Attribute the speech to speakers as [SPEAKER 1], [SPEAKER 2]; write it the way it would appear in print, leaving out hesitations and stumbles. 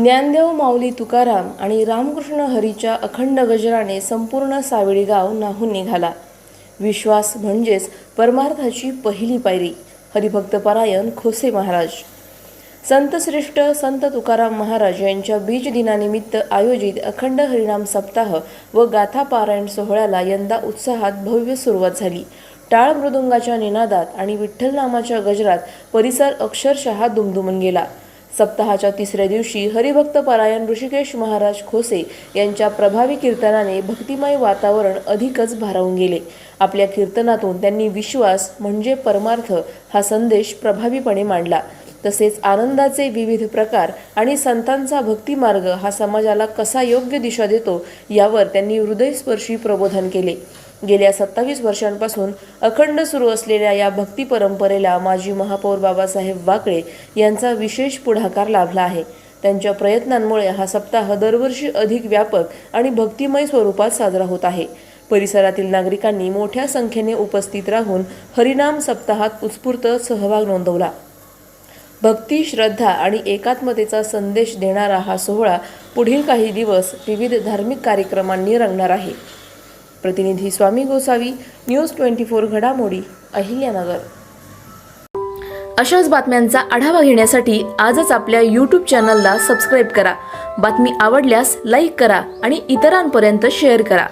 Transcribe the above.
[SPEAKER 1] ज्ञानदेव माऊली तुकाराम आणि रामकृष्ण हरीच्या अखंड गजराने संपूर्ण सावेडी गाव न्हाऊन निघाला. विश्वास म्हणजेच परमार्थाची पहिली पायरी. हरिभक्त परायण खोसे महाराज. संतश्रेष्ठ संत तुकाराम महाराज यांच्या बीज दिनानिमित्त आयोजित अखंड हरिनाम सप्ताह व गाथा पारायण सोहळ्याला यंदा उत्साहात भव्य सुरुवात झाली. टाळ मृदुंगाच्या निनादात आणि विठ्ठल नामाच्या गजरात परिसर अक्षरशः दुमदुमून गेला. सप्ताहाच्या तिसऱ्या दिवशी हरिभक्त परायण ऋषिकेश महाराज खोसे यांच्या प्रभावी कीर्तनाने भक्तिमय वातावरण अधिकच भारावून गेले. आपल्या कीर्तनातून त्यांनी विश्वास म्हणजे परमार्थ हा संदेश प्रभावीपणे मांडला. तसेच आनंदाचे विविध प्रकार आणि संतांचा भक्तिमार्ग हा समाजाला कसा योग्य दिशा देतो यावर त्यांनी हृदयस्पर्शी प्रबोधन केले. गेल्या 27 वर्षांपासून अखंड सुरू असलेल्या या भक्ती परंपरेला माजी महापौर बाबासाहेब वाकळे यांचा विशेष पुढाकार लाभला आहे. त्यांच्या प्रयत्नांमुळे हा सप्ताह दरवर्षी अधिक व्यापक आणि भक्तिमय स्वरूपात साजरा होत आहे. परिसरातील नागरिकांनी मोठ्या संख्येने उपस्थित राहून हरिनाम सप्ताहात उत्स्फूर्त सहभाग नोंदवला. भक्ती, श्रद्धा आणि एकात्मतेचा संदेश देणारा हा सोहळा पुढील काही दिवस विविध धार्मिक कार्यक्रमांनी रंगणार आहे. प्रतिनिधी स्वामी गोसावी, न्यूज 24 घडामोडी, अहिल्यानगर. अशाच बातम्यांचा आढावा घेण्यासाठी आजच आपल्या YouTube चॅनलला सबस्क्राईब करा. बातमी आवडल्यास लाईक करा आणि इतरांपर्यंत शेअर करा.